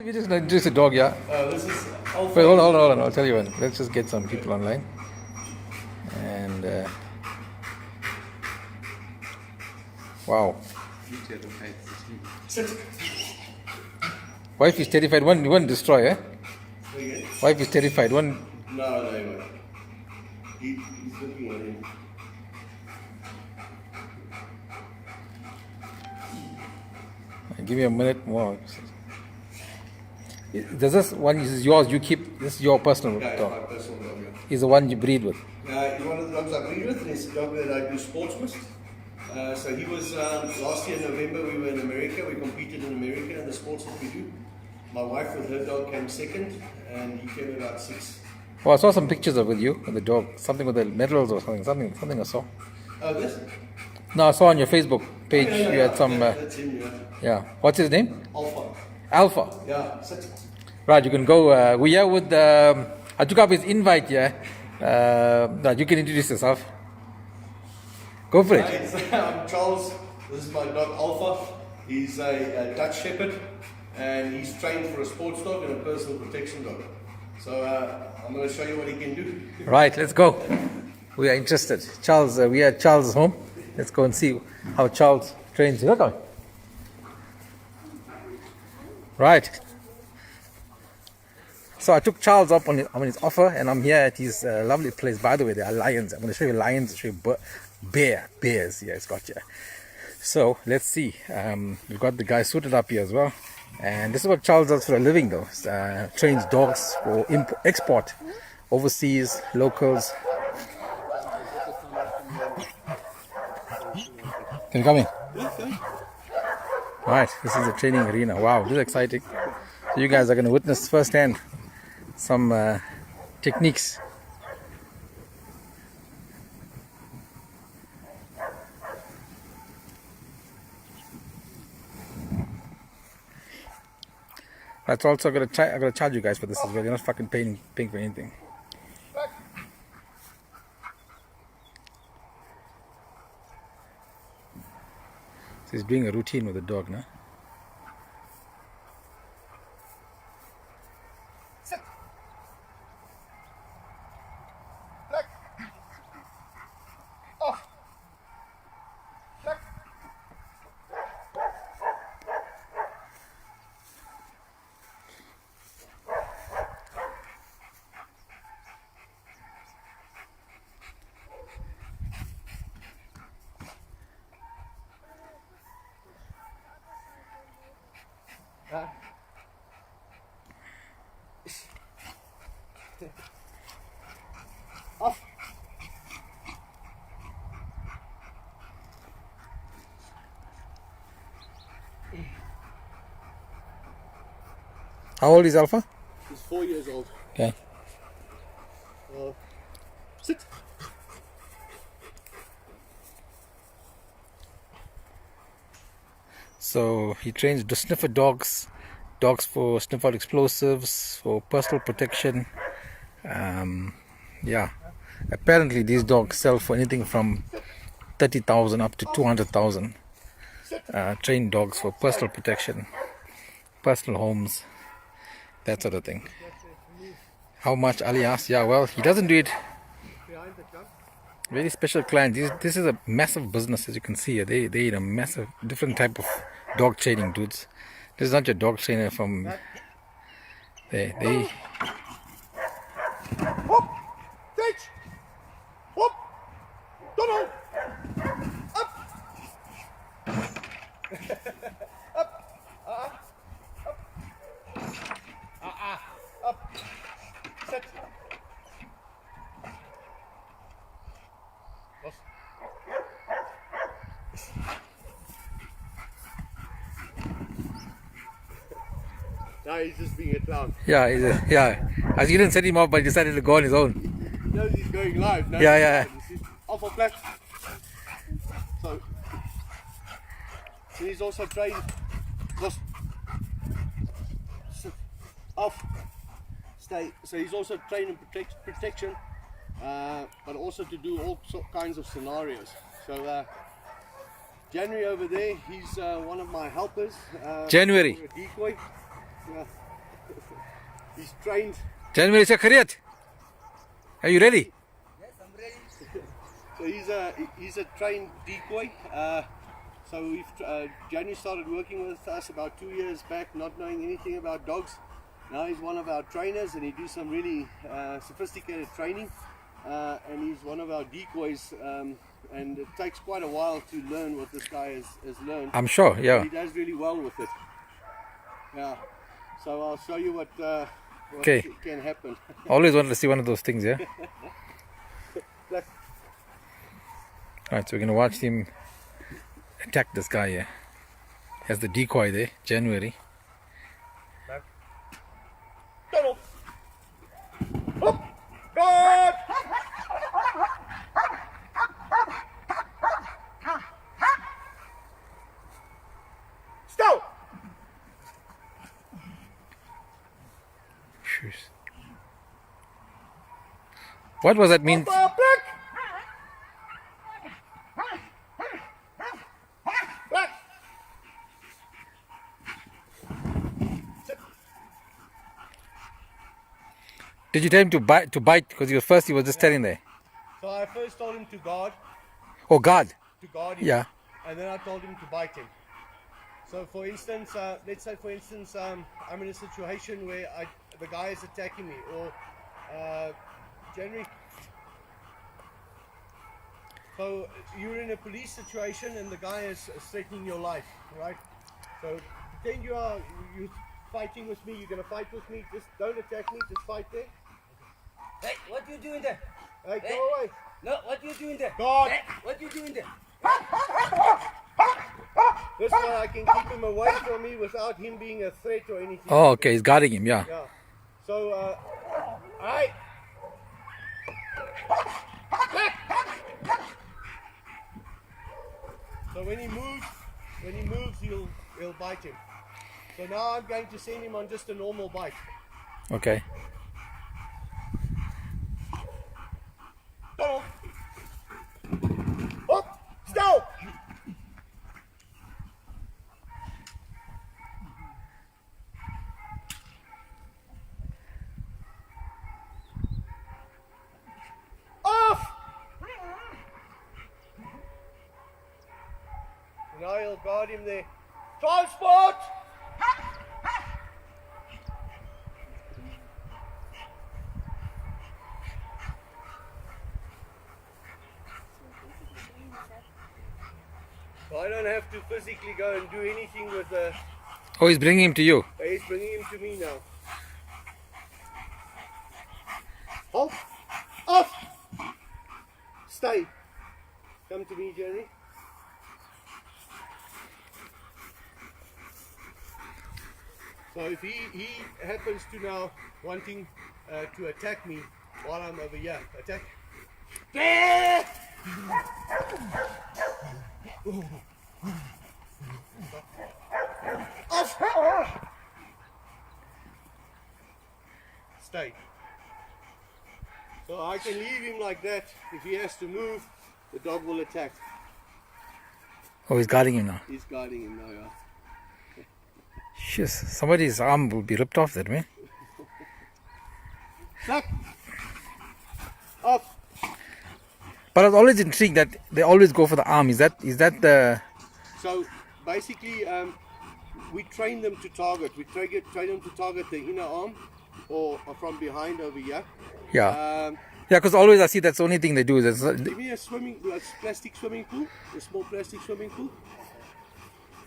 We just introduce the dog, yeah. This is Alpha. Wait, hold on. I'll tell you when. Let's just get some people online. And wow, Sit. wife is terrified. One, you won't destroy, eh? Again. Wife is terrified. One, No, he won't. He's looking at him. give me a minute more. Does this one is yours? You keep this is your personal Yeah, dog. my personal dog. Yeah. Is the one you breed with. He's one of the dogs I breed with, and it's a dog that I do sports with. So he was last year in November. We were in America. We competed in America in the sports that we do. My wife with her dog came second, and he came about sixth. Oh, I saw some pictures of with you with the dog. Something with the medals or something I saw. Oh, this? No, I saw on your Facebook page you had some. That's him, yeah. Yeah. What's his name? Alpha. Alpha. Yeah, sit. Right, you can go. We're here with. I took up his invite here. Right, you can introduce yourself. Go for it. I'm Charles. This is my dog Alpha. He's a Dutch Shepherd, and he's trained for a sports dog and a personal protection dog. So I'm going to show you what he can do. Right, let's go. We are interested. Charles, we are at Charles' home. Let's go and see how Charles trains. Look on. Right. So I took Charles up on his offer, and I'm here at his lovely place. By the way, there are lions. I'm going to show you lions, show you bears. Yeah, it's got you. So let's see. We've got the guy suited up here as well. And this is what Charles does for a living, though. Trains dogs for export, overseas, locals. Can you come in? Right, this is the training arena. Wow, this is exciting. So you guys are going to witness firsthand some techniques. That's also I'm gonna charge you guys for this as well. You're not fucking paying for anything. So he's doing a routine with the dog now. Off. How old is Alpha? He's 4 years old. Okay. Sit. So he trains the sniffer dogs for sniff out explosives, for personal protection. Yeah, apparently these dogs sell for anything from 30,000 up to 200,000. Trained dogs for personal protection, personal homes, that sort of thing. How much Ali asked? Yeah, well, he doesn't do it. Very special client. This is a massive business, as you can see. They eat a massive, different type of dog training dudes. This is not your dog trainer from there. They Whoop. Ditch. Whoop. Donald. Up. Up. Sit. Los. Now he's just being a clown. yeah. As you didn't set him up, but he decided to go on his own. Now he's going live. Now Yeah. Alpha flat. So he's also trained. Los. Sit. Off. Stay. So he's also trained in protection, but also to do all kinds of scenarios. So January over there, he's one of my helpers. January. For a decoy. Yeah. He's trained. January se gereed. Are you ready? Yes, I'm ready. So he's a trained decoy. So January started working with us about 2 years back, not knowing anything about dogs. Now he's one of our trainers, and he do some really sophisticated training. And he's one of our decoys. And it takes quite a while to learn what this guy has learned. I'm sure, yeah. He does really well with it. Yeah. So I'll show you what Okay. can happen. Always wanted to see one of those things, yeah? Look. Alright, so we're gonna watch him attack this guy here. He has the decoy there, January. Donald. Up. God. Stop. Shoes. What was that mean? Black. Black. Did you tell him to bite? Because he was just standing there. So I first told him to guard Oh God. him. Yeah. And then I told him to bite him. So for instance, let's say I'm in a situation where the guy is attacking me, or January. So you're in a police situation and the guy is threatening your life, right? So pretend you're fighting with me. You're gonna fight with me. Just don't attack me. Just fight there. Hey, what you doing there? Hey, Hey. go away. No, what you doing there? God. Hey, what you doing there? This way I can keep him away from me without him being a threat or anything. Oh, okay. He's guarding him, yeah. Yeah. So, alright. So when he moves, he'll bite him. So now I'm going to send him on just a normal bite. Okay. Donald. Up. Stop. Off. Now he'll guard him there. Transport. So I don't have to physically go and do anything with the. Oh, he's bringing him to you. He's bringing him to me now. Halt! Off! Stay. Come to me, Jerry. So if he happens to now wanting to attack me while I'm over here, attack. Off! Stay. So I can leave him like that. If he has to move, the dog will attack. Oh, he's guarding him now. He's guarding him now, yeah. Jeez, somebody's arm will be ripped off there, man. Knock! Off! But I was always intrigued that they always go for the arm. Is that the... So basically, we train them to target. We train them to target the inner arm or from behind over here. Yeah. Yeah, because always I see that's the only thing they do. Is Give me a plastic swimming pool, a small plastic swimming pool.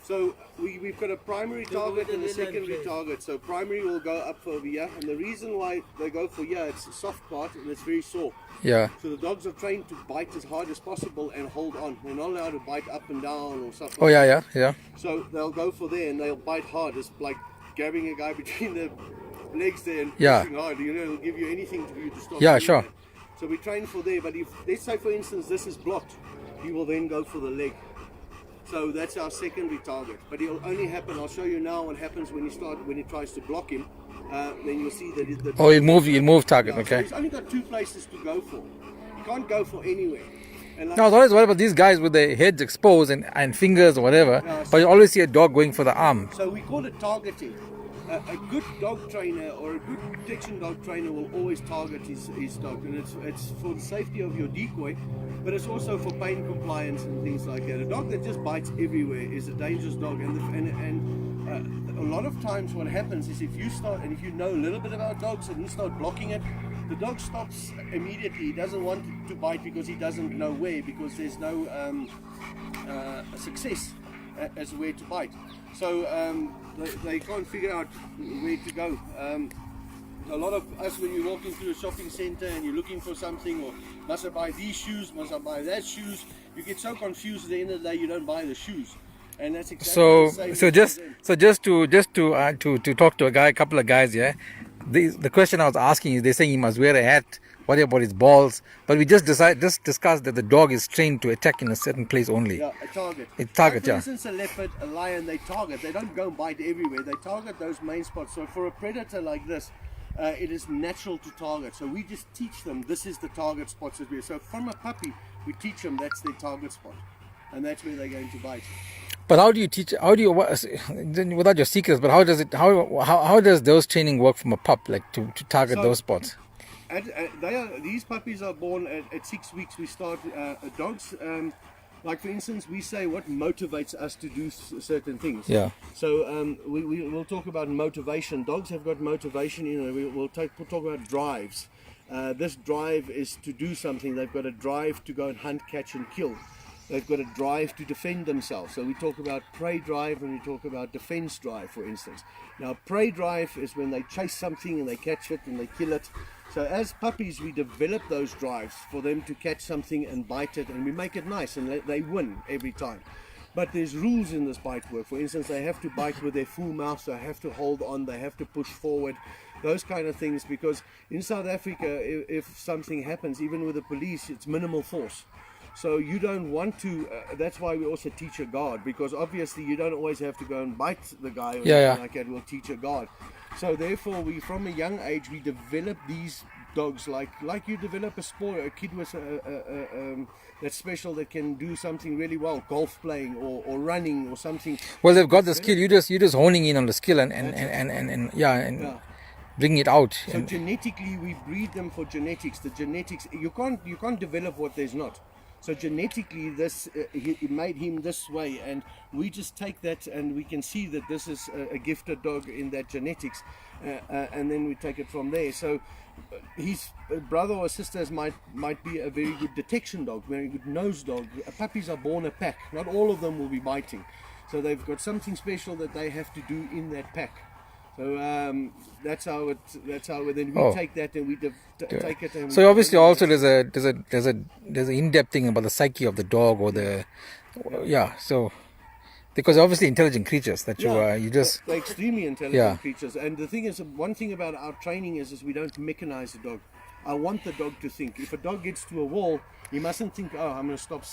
So we've got a primary target and a secondary target. So primary will go up for over here, and the reason why they go for here, it's a soft part and it's very sore. Yeah. So the dogs are trained to bite as hard as possible and hold on. They're not allowed to bite up and down or something. Oh, yeah. So they'll go for there and they'll bite hard. It's like grabbing a guy between the legs there and Yeah. pushing hard. You know, it'll give you anything for you to stop. Yeah, doing sure. that. So we train for there, but if, let's say for instance, this is blocked, he will then go for the leg. So that's our secondary target. But it'll only happen, I'll show you now what happens when he tries to block him. Then you'll see that Oh, he'll move target, So okay. he's only got two places to go for. He can't go for anywhere. And like, No, I was always worried about these guys with their heads exposed and fingers or whatever. But you always see a dog going for the arm. so we call it targeting. a good dog trainer or a good protection dog trainer will always target his dog, and it's for the safety of your decoy, but it's also for pain compliance and things like that. A dog that just bites everywhere is a dangerous dog, and a lot of times what happens is if you start, and if you know a little bit about dogs and you start blocking it, the dog stops immediately. He doesn't want to bite because he doesn't know where, because there's no success as where to bite. So they can't figure out where to go. A lot of us, when you're walking through a shopping center and you're looking for something, or must I buy these shoes, must I buy that shoes, you get so confused at the end of the day you don't buy the shoes. And that's exactly the same. To talk to a couple of guys, yeah. The question I was asking is, they're saying he must wear a hat. What about his balls? But we just discussed that the dog is trained to attack in a certain place only. Yeah, a target. A target, for yeah. instance, a leopard, a lion, they target. They don't go and bite everywhere. They target those main spots. So for a predator like this, it is natural to target. So we just teach them this is the target spots that we. So from a puppy, we teach them that's their target spot, and that's where they're going to bite. But how do you teach? How do you, without your secrets? But how does it? How does those training work from a pup, like to target those spots? These puppies are born at 6 weeks. We start dogs. Like for instance, we say what motivates us to do certain things. Yeah. So we'll talk about motivation. Dogs have got motivation. We'll talk about drives. This drive is to do something. They've got a drive to go and hunt, catch, and kill. They've got a drive to defend themselves. So we talk about prey drive and we talk about defense drive, for instance. Now, prey drive is when they chase something and they catch it and they kill it. So as puppies, we develop those drives for them to catch something and bite it, and we make it nice, and they win every time. But there's rules in this bite work. For instance, they have to bite with their full mouth, so they have to hold on, they have to push forward, those kind of things. Because in South Africa, if something happens, even with the police, it's minimal force. So you don't want to, that's why we also teach a guard, because obviously you don't always have to go and bite the guy or anything like that. We'll teach a guard. So therefore, from a young age, we develop these dogs like you develop a sport, a kid with that's special, that can do something really well, golf playing or running or something. Well, they've got the skill. You're just honing in on the skill and bringing it out. So genetically, we breed them for genetics. The genetics, you can't develop what there's not. So genetically, this it made him this way, and we just take that, and we can see that this is a gifted dog in that genetics, and then we take it from there. So his brother or sisters might be a very good detection dog, very good nose dog. Puppies are born a pack. Not all of them will be biting, so they've got something special that they have to do in that pack. So that's how then we take that and we take it. And so obviously also there's an in-depth thing about the psyche of the dog or so because obviously intelligent creatures that they're extremely intelligent creatures. And the thing is, one thing about our training is we don't mechanize the dog. I want the dog to think. If a dog gets to a wall, he mustn't think, oh, I'm going to stop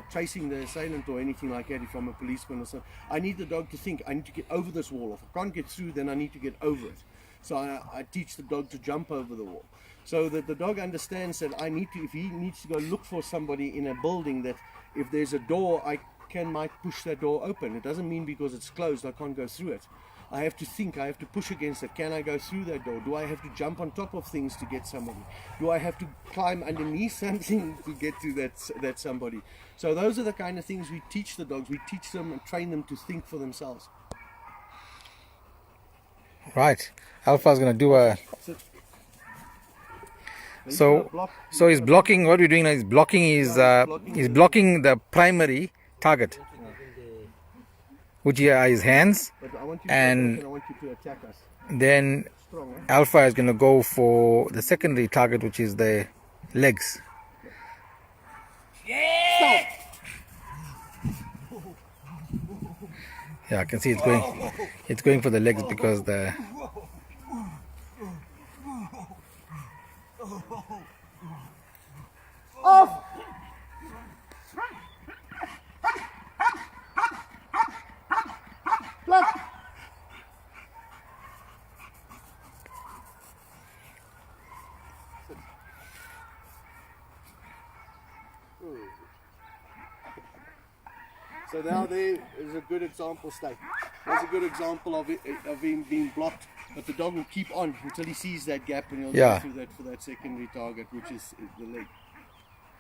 chasing the assailant or anything like that if I'm a policeman or something. I need the dog to think, I need to get over this wall. If I can't get through, then I need to get over it. So I teach the dog to jump over the wall. So that the dog understands that if he needs to go look for somebody in a building, that if there's a door, I might push that door open. It doesn't mean because it's closed I can't go through it. I have to think, I have to push against it. Can I go through that door? Do I have to jump on top of things to get somebody? Do I have to climb underneath something to get to that somebody? So those are the kind of things we teach the dogs. We teach them and train them to think for themselves. Right. Alpha's going to do a... So he's blocking, what we're doing now is blocking he's blocking the primary target, which are his hands, and I want you to attack us. Then Alpha is going to go for the secondary target, which is the legs. Yeah! Yeah, I can see it's going for the legs because the... Off! So now there is a good example stay. There's a good example of him being blocked, but the dog will keep on until he sees that gap, and he'll Yeah. go through that for that secondary target, which is the leg.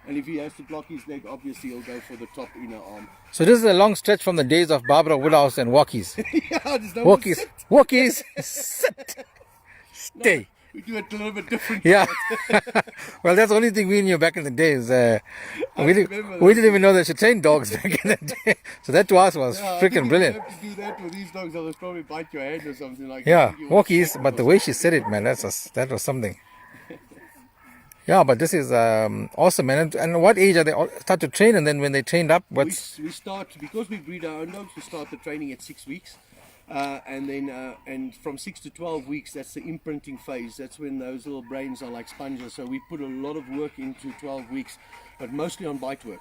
And if he has to block his leg, obviously he'll go for the top inner arm. So this is a long stretch from the days of Barbara Woodhouse and Walkies. Yeah, there's no Walkies, sit. walkies, sit, stay. We do it a little bit different. Yeah. Well, that's the only thing we knew back in the days. We remember didn't even know that you trained dogs back in the day. So that to us was Yeah, I think freaking if brilliant. You have to do that with these dogs, they'll probably bite your hand or something like Yeah, that. walkies. But the way she said it, man, that was something. Yeah, but this is awesome, man. And what age are they start to train? And then when they trained up, what's We start, because we breed our own dogs, we start the training at 6 weeks. And then and from 6 to 12 weeks, that's the imprinting phase. That's when those little brains are like sponges. So we put a lot of work into 12 weeks, but mostly on bite work.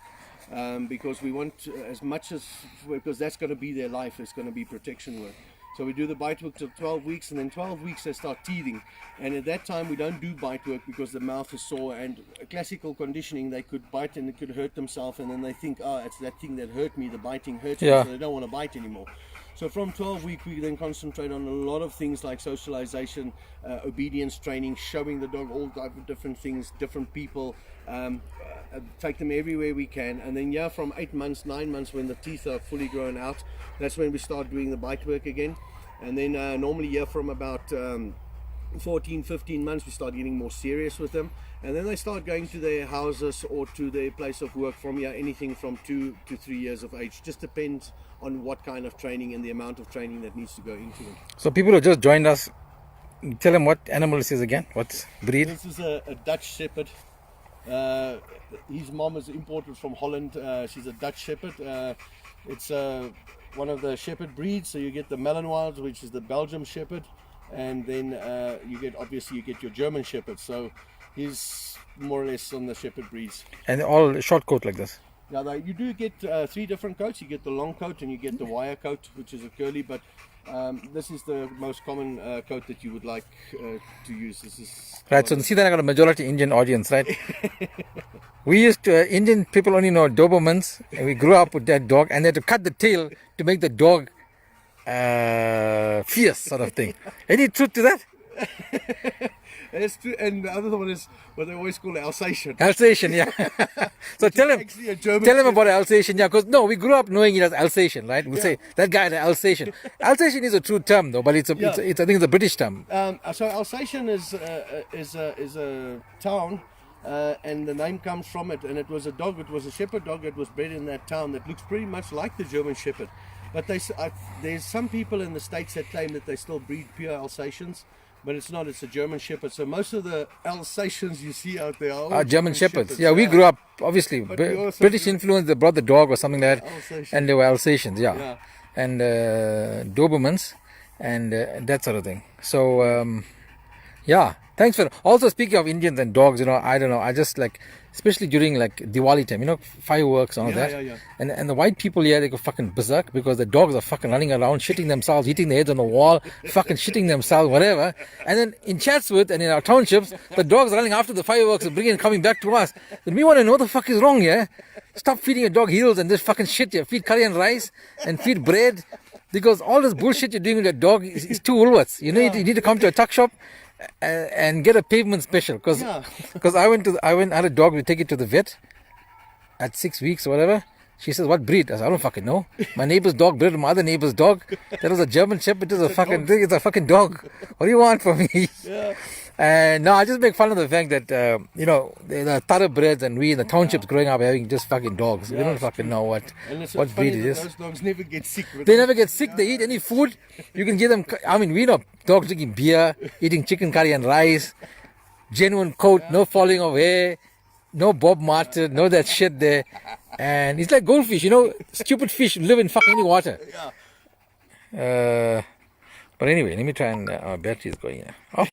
Because we want as much as, because that's going to be their life, it's going to be protection work. So we do the bite work till 12 weeks, and then 12 weeks they start teething. And at that time we don't do bite work because the mouth is sore, and classical conditioning, they could bite and they could hurt themselves, and then they think, oh, it's that thing that hurt me, the biting hurts me, Yeah. so they don't want to bite anymore. So from 12 week we then concentrate on a lot of things like socialization, obedience training, showing the dog all type of different things, different people, take them everywhere we can. And then from 8 months, 9 months, when the teeth are fully grown out, that's when we start doing the bite work again. And then normally from about 14, 15 months, we start getting more serious with them. And then they start going to their houses or to their place of work from anything from 2 to 3 years of age. Just depends on what kind of training and the amount of training that needs to go into them. so people who just joined us? Tell them what animal this is again. What breed? This is a Dutch Shepherd. His mom is imported from Holland. She's a Dutch Shepherd. It's one of the Shepherd breeds. So you get the Malinois, which is the Belgium Shepherd, and then you get your German Shepherd. So he's more or less on the Shepherd breeds. And all short coat like this. Now you do get 3 different coats. You get the long coat and you get the wire coat, which is a curly, but this is the most common coat that you would like to use. This is Right, so see that I got a majority Indian audience, right? We used to, Indian people only know Dobermans, and we grew up with that dog, and they had to cut the tail to make the dog fierce, sort of thing. Any truth to that? That's true. And the other one is what they always call Alsatian. Alsatian, yeah. So tell him, Actually a German tell him Shepherd. about Alsatian, yeah, because no, we grew up knowing it as Alsatian, right? We say that guy had an Alsatian. Alsatian is a true term though, but it's I think it's a British term. So Alsatian is a town, and the name comes from it. And it was a dog. It was a shepherd dog that was bred in that town that looks pretty much like the German Shepherd. But there's some people in the States that claim that they still breed pure Alsatians, but it's not. It's a German Shepherd. So most of the Alsatians you see out there are all German Shepherds. Yeah, we grew up, obviously, But we also British grew- influence, they brought the dog or something like that, Alsatian. and they were Alsatians, yeah. Yeah. And Dobermans, and that sort of thing. So, yeah, thanks for, also speaking of Indians and dogs, I don't know, I just like, especially during like Diwali time, fireworks and all Yeah, that. yeah. And the white people here, they go fucking berserk because the dogs are fucking running around, shitting themselves, hitting their heads on the wall, fucking shitting themselves, whatever. And then in Chatsworth and in our townships, the dogs are running after the fireworks and coming back to us. Then we want to know what the fuck is wrong here. Stop feeding a dog heels and this fucking shit here. Feed curry and rice and feed bread. Because all this bullshit you're doing with your dog is too Woolworths. You need to come to a tuck shop and get a pavement special. Because I had a dog, we take it to the vet at 6 weeks or whatever. She says, what breed? I said, I don't fucking know. My neighbor's dog bred my other neighbor's dog. That was a German Shepherd. It's a fucking dog. What do you want from me? Yeah. And no, I just make fun of the fact that, the thoroughbreds and we in the townships growing up having just fucking dogs. We don't fucking know what And it's breed funny it that is. those dogs never get sick. They never get sick. They eat any food. You can give them. I mean, we know dogs drinking beer, eating chicken curry and rice, genuine coat, no falling of hair, no Bob Martin, no that shit there. And it's like goldfish, stupid fish live in fucking any water. Yeah. But anyway, let me try and our battery is going. Oh.